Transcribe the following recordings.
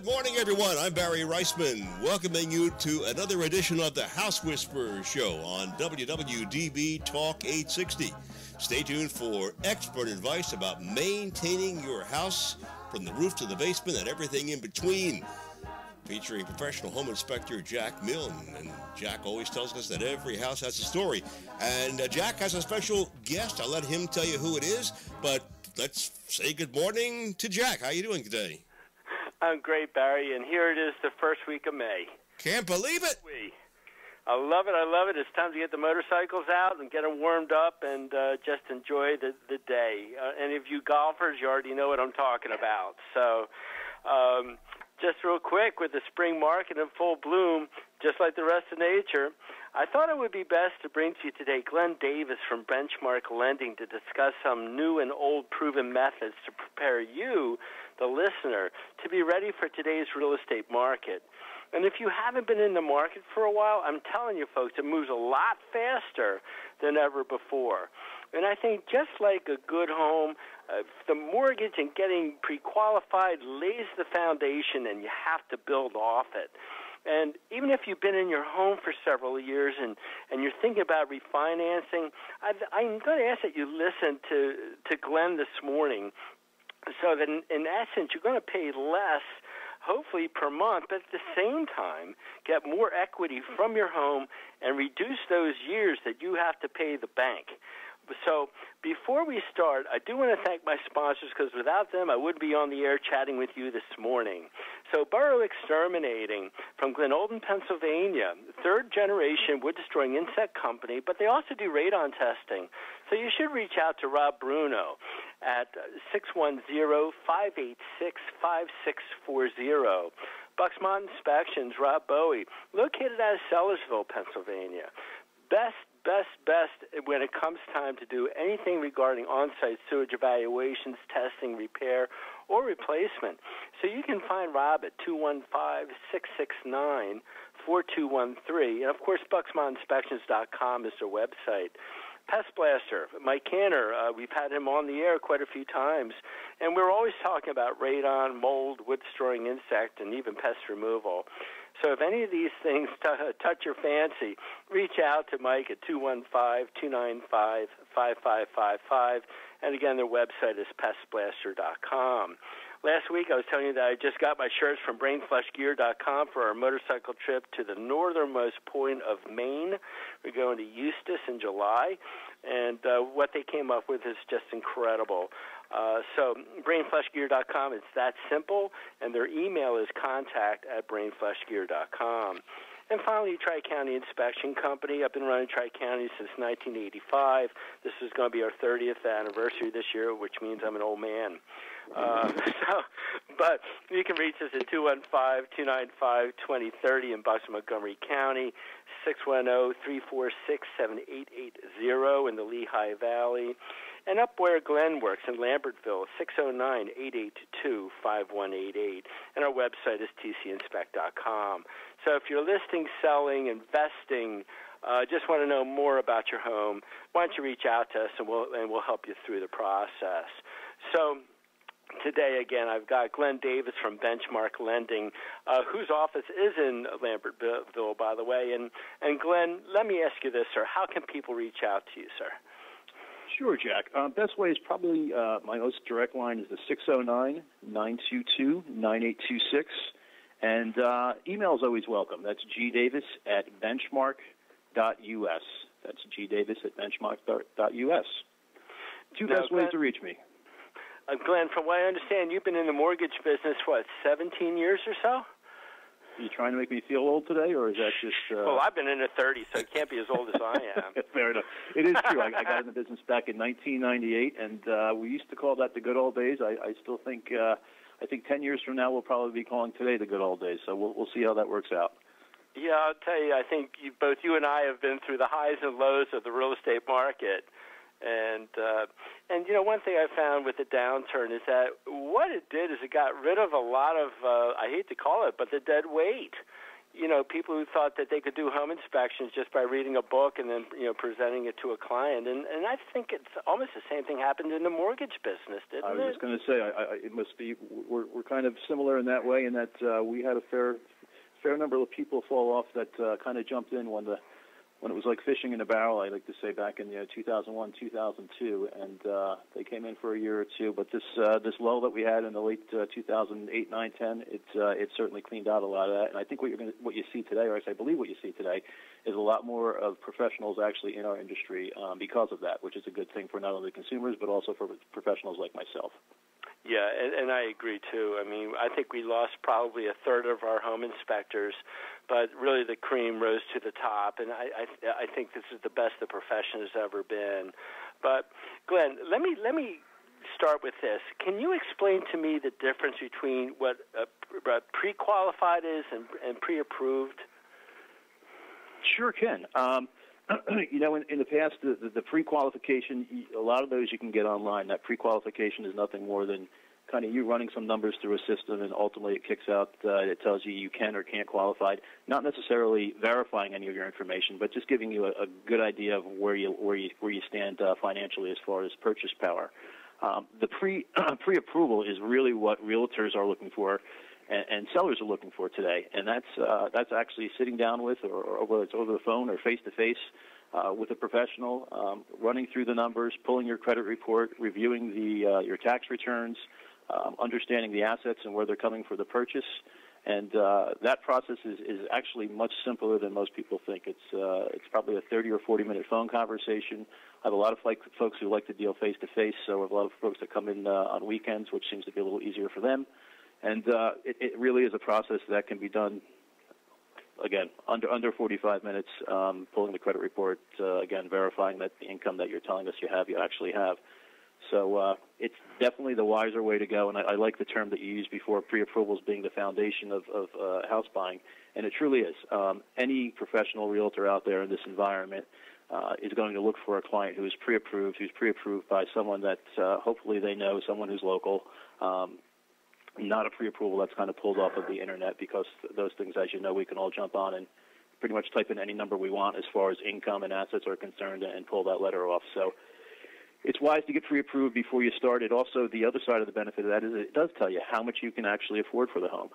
Good morning, everyone. I'm Barry Reisman, welcoming you to another edition of the House Whisperer Show on WWDB Talk 860. Stay tuned for expert advice about maintaining your house from the roof to the basement and everything in between. Featuring professional home inspector Jack Milne. And Jack always tells us that every house has a story. And Jack has a special guest. I'll let him tell you who it is. But let's say good morning to Jack. How are you doing today? I'm great, Barry, and here it is, the first week of May. Can't believe it. I love it. I love it. It's time to get the motorcycles out and get them warmed up and just enjoy the day. Any of you golfers, you already know what I'm talking about. So just real quick, with the spring market in full bloom, just like the rest of nature, I thought it would be best to bring to you today Glenn Davis from Benchmark Lending to discuss some new and old proven methods to prepare you, the listener, to be ready for today's real estate market. And if you haven't been in the market for a while, I'm telling you, folks, it moves a lot faster than ever before. And I think just like a good home, the mortgage and getting pre-qualified lays the foundation, and you have to build off it. And even if you've been in your home for several years and you're thinking about refinancing, I'm going to ask that you listen to Glenn this morning, so that in essence you're going to pay less, hopefully per month, but at the same time get more equity from your home and reduce those years that you have to pay the bank. So before we start, I do want to thank my sponsors, because without them I wouldn't be on the air chatting with you this morning. So Burrow Exterminating from Glenolden, Pennsylvania, third-generation wood-destroying insect company, but they also do radon testing. So you should reach out to Rob Bruno at 610-586-5640. Bucksmont Inspections, Rob Bowie, located out of Sellersville, Pennsylvania. Best when it comes time to do anything regarding on-site sewage evaluations, testing, repair, or replacement. So you can find Rob at 215-669-4213. And, of course, BucksmontInspections.com is their website. Pest Blaster, Mike Canner, we've had him on the air quite a few times, and we're always talking about radon, mold, wood-destroying insect, and even pest removal. So if any of these things touch your fancy, reach out to Mike at 215-295-5555, and again, their website is pestblaster.com. Last week, I was telling you that I just got my shirts from brainfleshgear.com for our motorcycle trip to the northernmost point of Maine. We're going to Eustis in July, and what they came up with is just incredible. So brainfleshgear.com, it's that simple, and their email is contact@brainfleshgear.com. And finally, Tri-County Inspection Company. I've been running Tri-County since 1985. This is going to be our 30th anniversary this year, which means I'm an old man. But you can reach us at 215-295-2030 in Bucks, Montgomery County, 610-346-7880 in the Lehigh Valley, and up where Glenn works in Lambertville, 609-882-5188. And our website is tcinspect.com. So if you're listing, selling, investing, just want to know more about your home, why don't you reach out to us, and we'll help you through the process. So today, again, I've got Glenn Davis from Benchmark Lending, whose office is in Lambertville, by the way. And Glenn, let me ask you this, sir. How can people reach out to you, sir? Sure, Jack. Best way is probably my most direct line is the 609-922-9826. And email is always welcome. That's gdavis@benchmark.us. That's gdavis@benchmark.us. Two best ways to reach me. Glenn, from what I understand, you've been in the mortgage business, 17 years or so? Are you trying to make me feel old today, or is that just... Well, I've been in it 30, so it can't be as old as I am. Fair enough. It is true. I got in the business back in 1998, and we used to call that the good old days. I still think... I think 10 years from now we'll probably be calling today the good old days, so we'll see how that works out. Yeah, I'll tell you, I think both you and I have been through the highs and lows of the real estate market. And you know, one thing I found with the downturn is that what it did is it got rid of a lot of, I hate to call it, but the dead weight. people who thought that they could do home inspections just by reading a book and then, presenting it to a client. And I think it's almost the same thing happened in the mortgage business, didn't it? I was just going to say, it must be, we're kind of similar in that way, in that we had a fair number of people fall off that kind of jumped in when it was like fishing in a barrel, I like to say, back in 2001, 2002, and they came in for a year or two. But this lull that we had in the late 2008, 9, 10, it certainly cleaned out a lot of that. And I think what you see today, or I believe what you see today, is a lot more of professionals actually in our industry because of that, which is a good thing for not only consumers but also for professionals like myself. Yeah, and I agree, too. I mean, I think we lost probably a third of our home inspectors, but really the cream rose to the top, and I think this is the best the profession has ever been. But, Glenn, let me start with this. Can you explain to me the difference between what pre-qualified is and pre-approved? Sure can. In the past, the pre-qualification, a lot of those you can get online. That pre-qualification is nothing more than kind of you running some numbers through a system, and ultimately it kicks out, it tells you can or can't qualify, not necessarily verifying any of your information, but just giving you a good idea of where you stand financially as far as purchase power. The pre-approval is really what realtors are looking for, and sellers are looking for today, and that's actually sitting down with, or whether it's over the phone or face-to-face with a professional, running through the numbers, pulling your credit report, reviewing your tax returns, understanding the assets and where they're coming for the purchase, and that process is actually much simpler than most people think. It's probably a 30 or 40-minute phone conversation. I have a lot of folks who like to deal face-to-face, so I have a lot of folks that come in on weekends, which seems to be a little easier for them. And it really is a process that can be done, again, under 45 minutes, pulling the credit report, again, verifying that the income that you're telling us you actually have. So it's definitely the wiser way to go, and I like the term that you used before, pre-approvals being the foundation of house buying, and it truly is. Any professional realtor out there in this environment is going to look for a client who is pre-approved by someone that hopefully they know, someone who's local, not a pre-approval that's kind of pulled off of the internet, because those things, as you know, we can all jump on and pretty much type in any number we want as far as income and assets are concerned and pull that letter off. So it's wise to get pre-approved before you start. It also, the other side of the benefit of that is it does tell you how much you can actually afford for the home.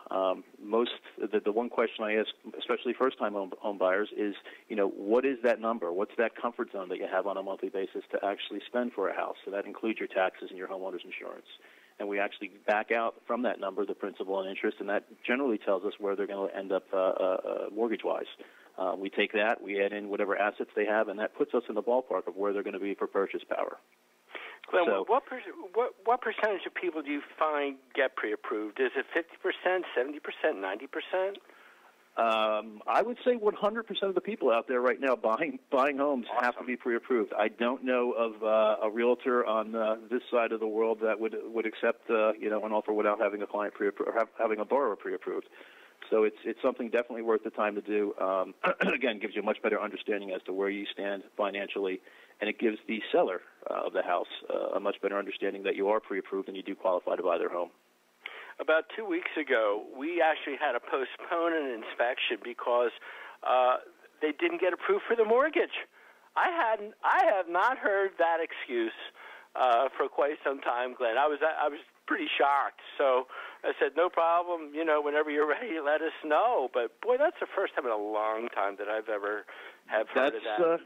The one question I ask, especially first-time home buyers, is, what is that number? What's that comfort zone that you have on a monthly basis to actually spend for a house? So that includes your taxes and your homeowner's insurance. And we actually back out from that number the principal and interest, and that generally tells us where they're going to end up mortgage-wise. We take that, we add in whatever assets they have, and that puts us in the ballpark of where they're going to be for purchase power. Glenn, so, what percentage of people do you find get pre-approved? Is it 50%, 70%, 90%? I would say 100% of the people out there right now buying homes have to be pre-approved. I don't know of a realtor on this side of the world that would accept an offer without having a client pre-approved or having a borrower pre-approved. So it's something definitely worth the time to do. Again, gives you a much better understanding as to where you stand financially, and it gives the seller of the house a much better understanding that you are pre-approved and you do qualify to buy their home. About 2 weeks ago, we actually had to postpone an inspection because they didn't get approved for the mortgage. I have not heard that excuse for quite some time, Glenn. I was pretty shocked. So I said, no problem. Whenever you're ready, let us know. But boy, that's the first time in a long time that I've ever heard of that.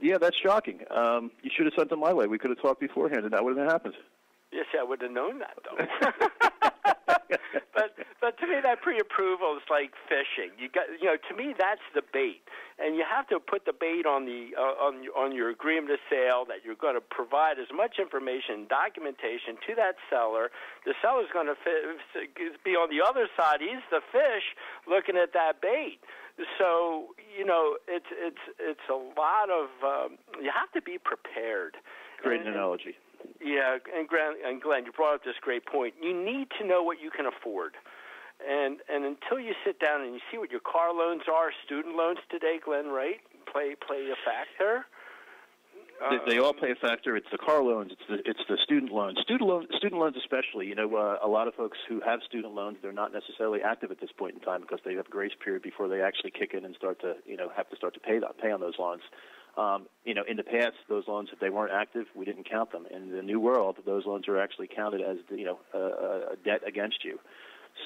Yeah, that's shocking. You should have sent them my way. We could have talked beforehand, and that wouldn't have happened. Yes, I would have known that, though. But to me, that pre-approval is like fishing. To me, that's the bait, and you have to put the bait on your agreement of sale that you're going to provide as much information, documentation to that seller. The seller's going to be on the other side. He's the fish looking at that bait. So it's a lot of you have to be prepared. Great analogy. Yeah, and Glenn, you brought up this great point. You need to know what you can afford. And until you sit down and you see what your car loans are, student loans today, Glenn, right? Play a factor. They all play a factor. It's the car loans. It's the student loans. Student loans especially. A lot of folks who have student loans, they're not necessarily active at this point in time because they have a grace period before they actually kick in and start to have to start to pay on those loans. In the past, those loans, if they weren't active, we didn't count them. In the new world, those loans are actually counted as a debt against you.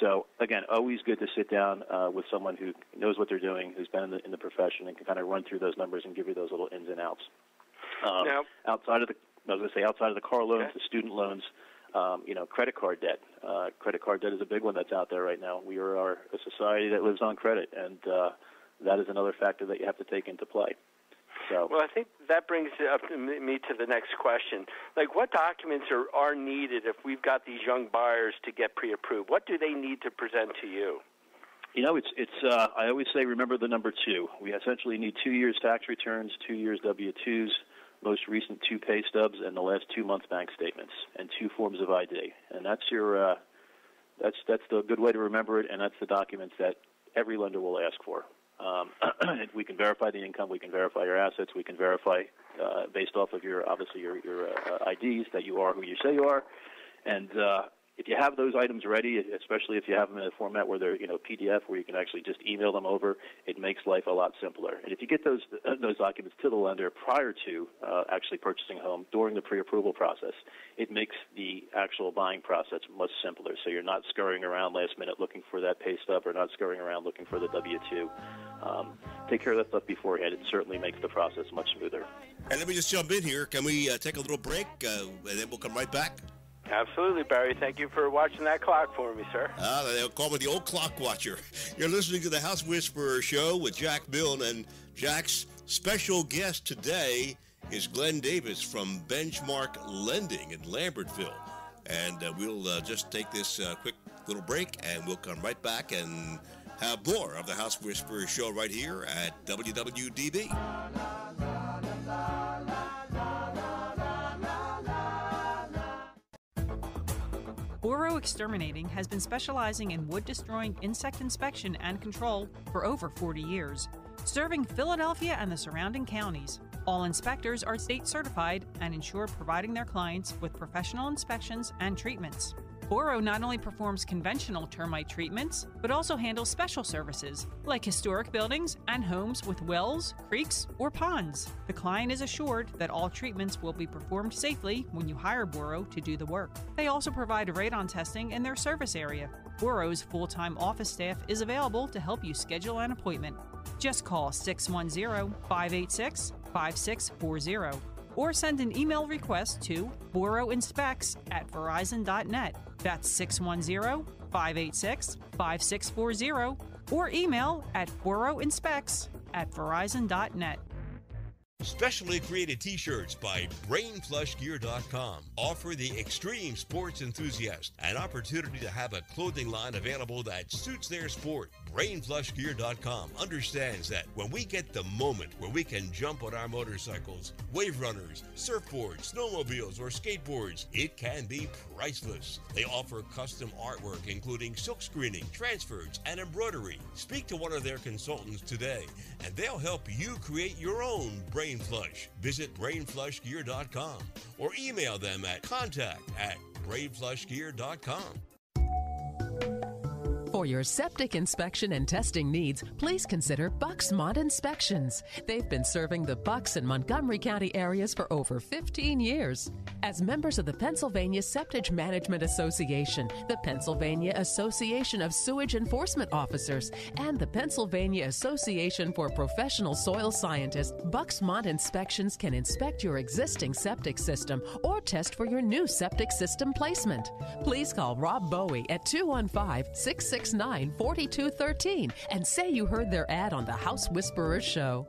So again, always good to sit down with someone who knows what they're doing, who's been in the profession, and can kind of run through those numbers and give you those little ins and outs. Outside of the car loans, the student loans, credit card debt. Credit card debt is a big one that's out there right now. We are a society that lives on credit, and that is another factor that you have to take into play. So. Well, I think that brings me to the next question. Like, what documents are needed if we've got these young buyers to get pre-approved? What do they need to present to you? I always say remember the number 2. We essentially need 2 years tax returns, 2 years W-2s, most recent 2 pay stubs, and the last 2 months bank statements, and 2 forms of ID. And that's your that's the good way to remember it, and that's the documents that every lender will ask for. We can verify the income, we can verify your assets, we can verify based off of your IDs that you are who you say you are, and if you have those items ready, especially if you have them in a format where they're PDF, where you can actually just email them over, it makes life a lot simpler. And if you get those documents to the lender prior to actually purchasing a home during the pre-approval process, it makes the actual buying process much simpler. So you're not scurrying around last minute looking for that pay stub, or not scurrying around looking for the W-2. Take care of that stuff beforehand. It certainly makes the process much smoother. And let me just jump in here. Can we take a little break, and then we'll come right back? Absolutely, Barry. Thank you for watching that clock for me, sir. They'll call me the old clock watcher. You're listening to the House Whisperer Show with Jack Milne, and Jack's special guest today is Glenn Davis from Benchmark Lending in Lambertville. And we'll just take this quick little break, and we'll come right back and have more of the House Whisperer Show right here at WWDB. Boro Exterminating has been specializing in wood-destroying insect inspection and control for over 40 years, serving Philadelphia and the surrounding counties. All inspectors are state certified and ensure providing their clients with professional inspections and treatments. Boro not only performs conventional termite treatments, but also handles special services like historic buildings and homes with wells, creeks, or ponds. The client is assured that all treatments will be performed safely when you hire Boro to do the work. They also provide radon testing in their service area. Boro's full-time office staff is available to help you schedule an appointment. Just call 610-586-5640 or send an email request to boroinspects@verizon.net. That's 610-586-5640 or email at boroinspects@verizon.net. Specially created t-shirts by BrainFlushGear.com offer the extreme sports enthusiast an opportunity to have a clothing line available that suits their sport. BrainFlushGear.com understands that when we get the moment where we can jump on our motorcycles, wave runners, surfboards, snowmobiles, or skateboards, it can be priceless. They offer custom artwork including silk screening, transfers, and embroidery. Speak to one of their consultants today, and they'll help you create your own Brain Flush. Visit BrainFlushGear.com or email them at contact@BrainFlushGear.com. For your septic inspection and testing needs, please consider Bucksmont Inspections. They've been serving the Bucks and Montgomery County areas for over 15 years. As members of the Pennsylvania Septic Management Association, the Pennsylvania Association of Sewage Enforcement Officers, and the Pennsylvania Association for Professional Soil Scientists, Bucksmont Inspections can inspect your existing septic system or test for your new septic system placement. Please call Rob Bowie at 215-669-4213 and say you heard their ad on the House Whisperer Show.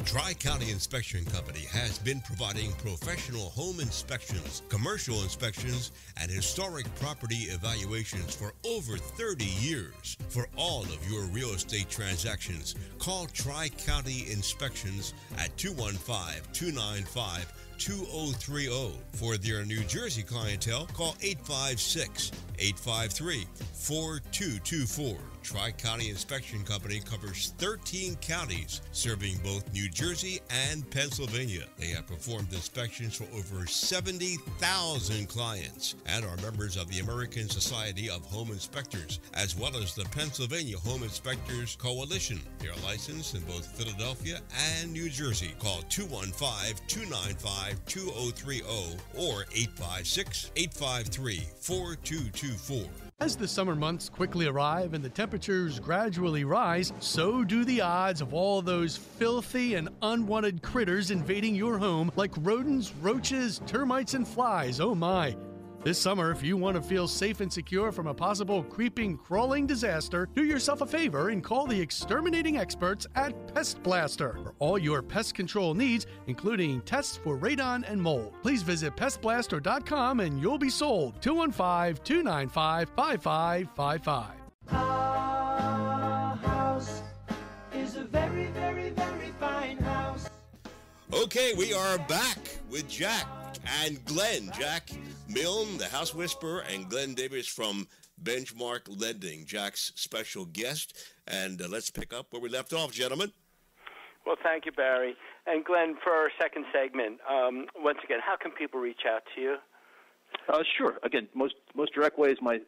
Tri-County Inspection Company has been providing professional home inspections, commercial inspections, and historic property evaluations for over 30 years. For all of your real estate transactions, call Tri-County Inspections at 215-295-2030. For their New Jersey clientele, call 856-853-4224. Tri-County Inspection Company covers 13 counties, serving both New Jersey and Pennsylvania. They have performed inspections for over 70,000 clients and are members of the American Society of Home Inspectors, as well as the Pennsylvania Home Inspectors Coalition. They are licensed in both Philadelphia and New Jersey. Call 215-295-2030 or 856-853-4224. As the summer months quickly arrive and the temperatures gradually rise, so do the odds of all those filthy and unwanted critters invading your home like rodents, roaches, termites, and flies. Oh my! This summer, if you want to feel safe and secure from a possible creeping, crawling disaster, do yourself a favor and call the exterminating experts at Pest Blaster for all your pest control needs, including tests for radon and mold. Please visit pestblaster.com and you'll be sold. 215-295-5555. Our house is a very, very, very fine house. Okay, we are back with Jack and Glenn. Jack Milne, the House Whisperer, and Glenn Davis from Benchmark Lending, Jack's special guest. And let's pick up where we left off, gentlemen. Well, thank you, Barry. And Glenn, for our second segment, once again, how can people reach out to you? Sure. Again, most direct way is my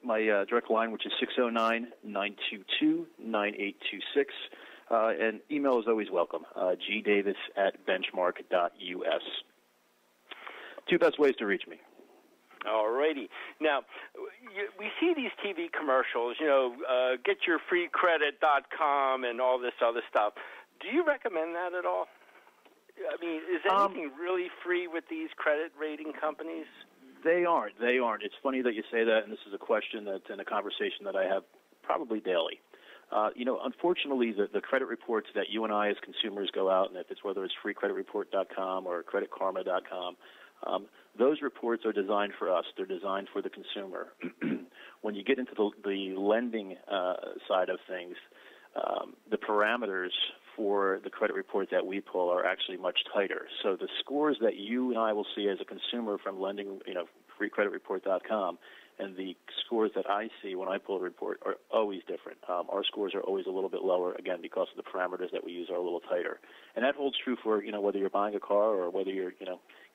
direct line, which is 609-922-9826. And email is always welcome, gdavis@benchmark.us. Two best ways to reach me. All righty. Now, we see these TV commercials, getyourfreecredit.com and all this other stuff. Do you recommend that at all? I mean, is anything really free with these credit rating companies? They aren't. It's funny that you say that, and this is a question that's in a conversation that I have probably daily. Unfortunately, the credit reports that you and I as consumers go out, and whether it's freecreditreport.com or creditkarma.com, those reports are designed for us. They're designed for the consumer. When you get into the lending side of things, the parameters for the credit report that we pull are actually much tighter. So the scores that you and I will see as a consumer from lending, freecreditreport.com, and the scores that I see when I pull a report are always different. Our scores are always a little bit lower, again, because of the parameters that we use are a little tighter. And that holds true for, whether you're buying a car or whether you're,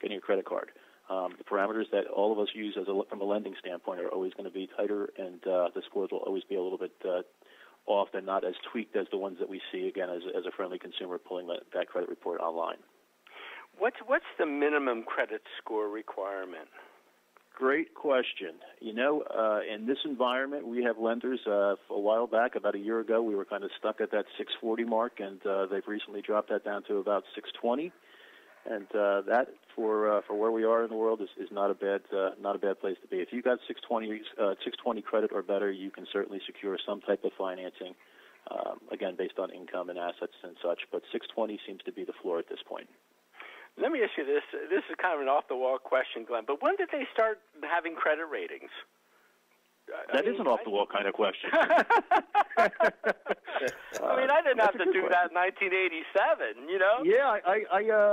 getting a credit card. The parameters that all of us use from a lending standpoint are always going to be tighter, and the scores will always be a little bit off and not as tweaked as the ones that we see, again, as a friendly consumer pulling that credit report online. What's the minimum credit score requirement? Great question. In this environment, we have lenders. A while back, about a year ago, we were kind of stuck at that 640 mark, and they've recently dropped that down to about 620. And that, for where we are in the world, is not a bad place to be. If you got 620 credit or better, you can certainly secure some type of financing. Again, based on income and assets and such. But 620 seems to be the floor at this point. Let me ask you this. This is kind of an off-the-wall question, Glenn, but when did they start having credit ratings? That is an off-the-wall kind of question. I didn't have to do that in 1987, Yeah,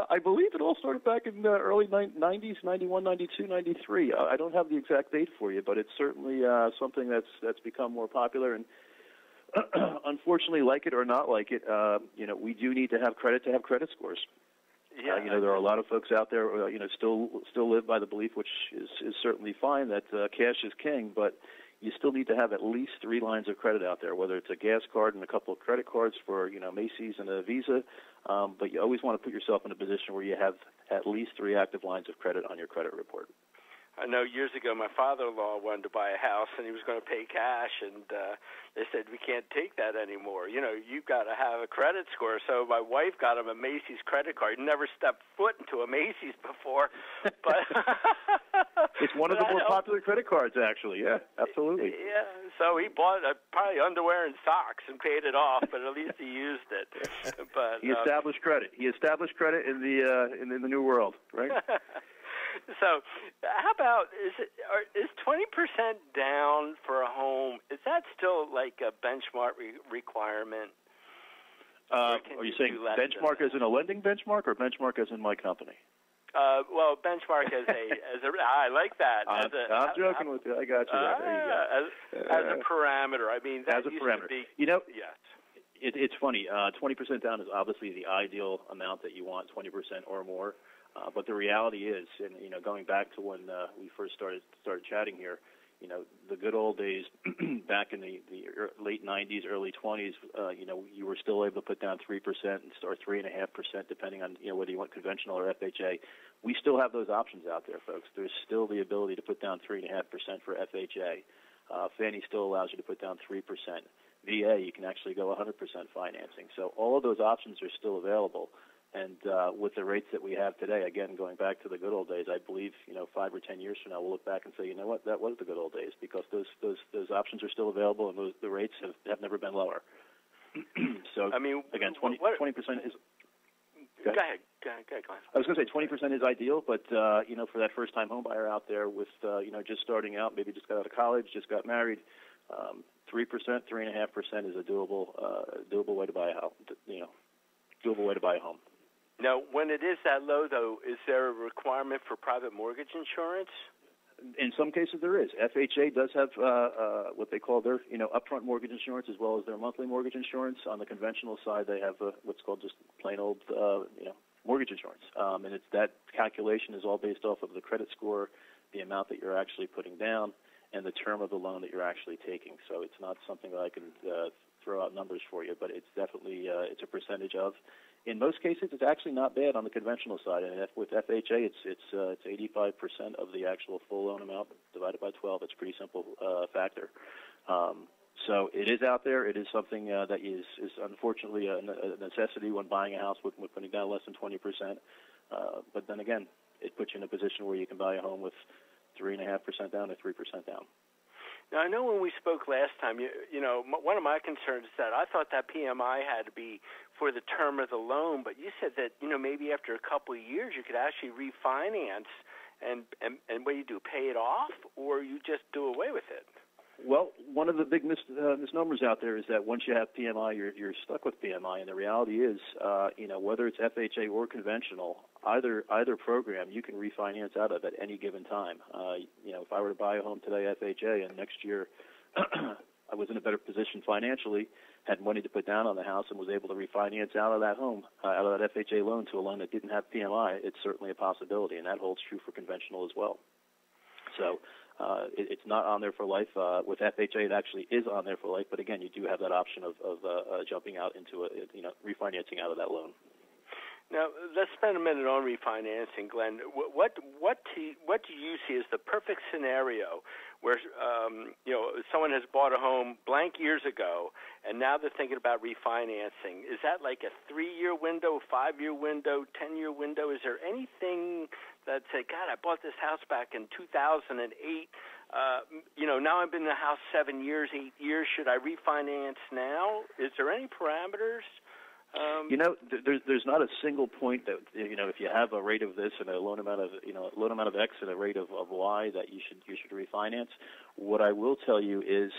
I believe it all started back in the early 90s, 91, 92, 93. I don't have the exact date for you, but it's certainly something that's become more popular. And unfortunately, like it or not like it, we do need to have credit scores. Yeah, there are a lot of folks out there, still live by the belief, which is certainly fine, that cash is king, but you still need to have at least 3 lines of credit out there, whether it's a gas card and a couple of credit cards for, Macy's and a Visa, but you always want to put yourself in a position where you have at least 3 active lines of credit on your credit report. I know years ago my father-in-law wanted to buy a house, and he was going to pay cash, and they said, we can't take that anymore. You've got to have a credit score. So my wife got him a Macy's credit card. He never stepped foot into a Macy's before. But it's one of the more popular credit cards, actually. Yeah, absolutely. Yeah, so he bought probably underwear and socks and paid it off, but at least he used it. But he established credit. He established credit in the new world, right? So, how about is 20% down for a home? Is that still like a benchmark requirement? Are you saying benchmark as in a lending benchmark, or benchmark as in my company? Well, benchmark as I like that. I'm joking with you. I got you. There you go. As a parameter. I mean, that as a used parameter. to be. Yes. It's funny. 20% down is obviously the ideal amount that you want, 20% or more. But the reality is, and going back to when we first started chatting here, the good old days back in the late 90s, early 20s, you were still able to put down 3% or 3.5%, depending on whether you want conventional or FHA. We still have those options out there, folks. There's still the ability to put down 3.5% for FHA. Fannie still allows you to put down 3%. VA, you can actually go 100% financing. So all of those options are still available. And with the rates that we have today, again, going back to the good old days, I believe 5 or 10 years from now we'll look back and say, you know what, that was the good old days, because those options are still available and the rates have never been lower. So I mean, again, 20% is. Go ahead, Glenn. I was going to say 20% is ideal, but for that first-time home buyer out there with just starting out, maybe just got out of college, just got married, 3%, 3.5% is a doable way to buy a house. Doable way to buy a home. Now, when it is that low, though, is there a requirement for private mortgage insurance? In some cases, there is. FHA does have what they call their, upfront mortgage insurance as well as their monthly mortgage insurance. On the conventional side, they have what's called just plain old, mortgage insurance. And it's that calculation is all based off of the credit score, the amount that you're actually putting down, and the term of the loan that you're actually taking. So it's not something that I can throw out numbers for you, but it's definitely it's a percentage of. In most cases, it's actually not bad on the conventional side. And with FHA, it's 85% of the actual full loan amount divided by 12. It's a pretty simple factor. So it is out there. It is something that is unfortunately a necessity when buying a house with putting down less than 20%. But then again, it puts you in a position where you can buy a home with 3.5% down or 3% down. Now, I know when we spoke last time, one of my concerns is that I thought that PMI had to be for the term of the loan, but you said that, maybe after a couple of years you could actually refinance and what do you do, pay it off, or you just do away with it? Well, one of the big misnomers out there is that once you have PMI, you're stuck with PMI, and the reality is, whether it's FHA or conventional, either program you can refinance out of at any given time. If I were to buy a home today, FHA, and next year I was in a better position financially, had money to put down on the house, and was able to refinance out of that home, out of that FHA loan to a loan that didn't have PMI, it's certainly a possibility, and that holds true for conventional as well. So it's not on there for life. With FHA, it actually is on there for life, but again, you do have that option of jumping out into refinancing out of that loan. Now, let's spend a minute on refinancing, Glenn. What do you see as the perfect scenario where someone has bought a home blank years ago and now they're thinking about refinancing? Is that like a 3-year window, 5-year window, 10-year window? Is there anything that say, God, I bought this house back in 2008. Now I've been in the house 7 years, 8 years. Should I refinance now? Is there any parameters? There's not a single point that if you have a rate of this and a loan amount of X and a rate of Y that you should refinance. What I will tell you is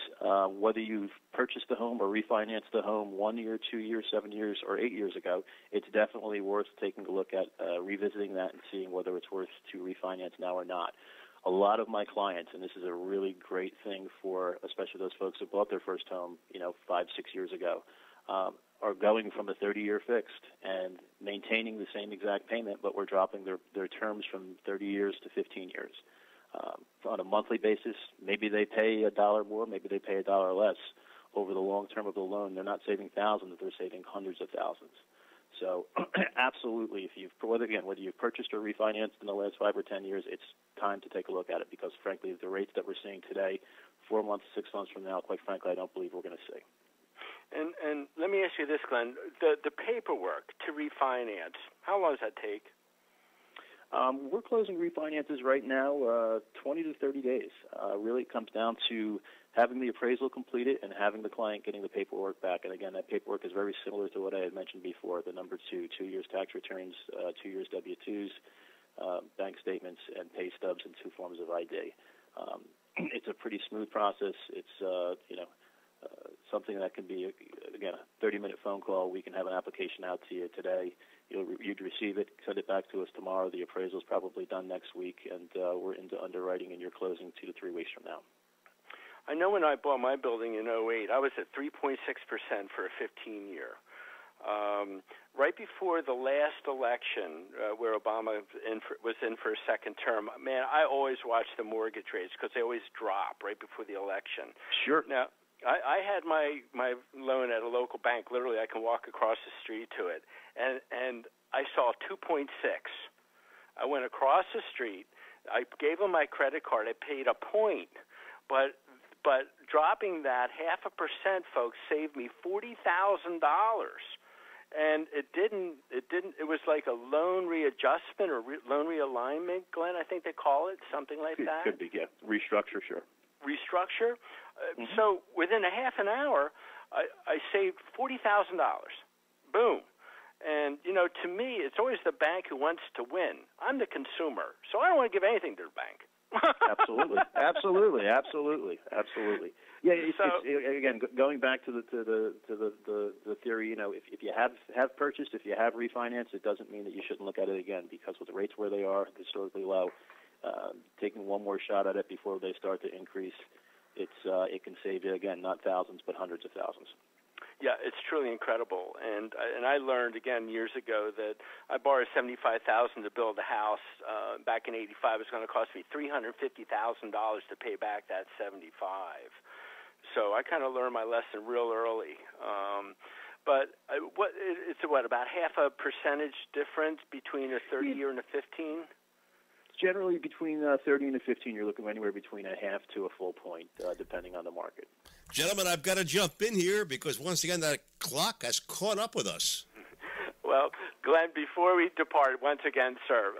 whether you've purchased a home or refinanced a home 1 year, 2 years, 7 years, or 8 years ago, it's definitely worth taking a look at revisiting that and seeing whether it's worth to refinance now or not. A lot of my clients, and this is a really great thing for especially those folks who bought their first home 5, 6 years ago, are going from a 30-year fixed and maintaining the same exact payment, but we're dropping their terms from 30 years to 15 years. On a monthly basis, maybe they pay $1 more, maybe they pay $1 less. Over the long term of the loan, they're not saving thousands, they're saving hundreds of thousands. So absolutely, whether you've purchased or refinanced in the last 5 or 10 years, it's time to take a look at it because, frankly, the rates that we're seeing today, 4 months, 6 months from now, quite frankly, I don't believe we're going to see. And let me ask you this, Glenn. The paperwork to refinance, how long does that take? We're closing refinances right now 20 to 30 days. Really it comes down to having the appraisal completed and having the client getting the paperwork back. And, again, that paperwork is very similar to what I had mentioned before, the number 2 years tax returns, 2 years W-2s, bank statements, and pay stubs in 2 forms of ID. It's a pretty smooth process. It's, something that can be, again, a 30-minute phone call. We can have an application out to you today. you'd receive it, send it back to us tomorrow. The appraisal's probably done next week, and we're into underwriting, and you're closing 2 to 3 weeks from now. I know when I bought my building in '08, I was at 3.6% for a 15-year. Right before the last election, where Obama was in for a second term, man, I always watch the mortgage rates because they always drop right before the election. Sure. Now, I had my loan at a local bank. Literally, I can walk across the street to it, and I saw 2.6. I went across the street. I gave them my credit card. I paid a point, but dropping that 0.5%, folks, saved me $40,000. And it didn't. It was like a loan readjustment or loan realignment, Glenn. I think they call it something like that. Could be, yeah. Restructure, sure. Restructure. So within a half an hour, I saved $40,000. Boom. And to me, it's always the bank who wants to win. I'm the consumer, so I don't want to give anything to the bank. Absolutely. Yeah. Again, going back to the theory, if you have purchased, if you have refinanced, it doesn't mean that you shouldn't look at it again, because with the rates where they are, historically low, taking one more shot at it before they start to increase, it can save you, again, not thousands but hundreds of thousands. Yeah, it's truly incredible, and I learned again years ago that I borrowed $75,000 to build a house back in '85. It was going to cost me $350,000 to pay back that $75,000. So I kind of learned my lesson real early. But it's about half a percentage difference between a 30-year and a 15. Generally, between 30 and 15, you're looking anywhere between a half to a full point, depending on the market. Gentlemen, I've got to jump in here because once again that clock has caught up with us. Well, Glenn, before we depart, once again, sir,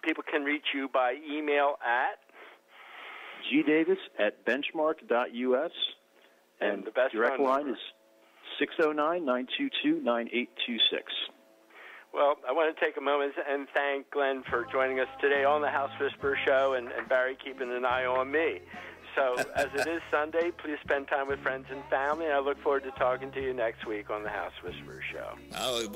people can reach you by email at gdavis@benchmark.us, and the best direct line is 609-922-9826. Well, I want to take a moment and thank Glenn for joining us today on the House Whisperer Show, and Barry keeping an eye on me. So, as it is Sunday, please spend time with friends and family, and I look forward to talking to you next week on the House Whisperer Show.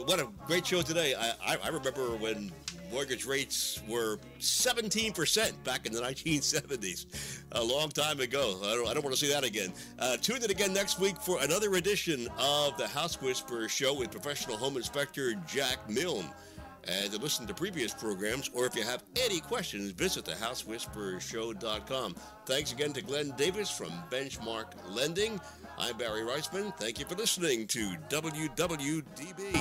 What a great show today. I remember when mortgage rates were 17% back in the 1970s, a long time ago. I don't want to see that again. Tune in again next week for another edition of the House Whisperer Show with professional home inspector Jack Milne. And to listen to previous programs, or if you have any questions, visit thehousewhisperershow.com. Thanks again to Glenn Davis from Benchmark Lending. I'm Barry Reisman. Thank you for listening to WWDB.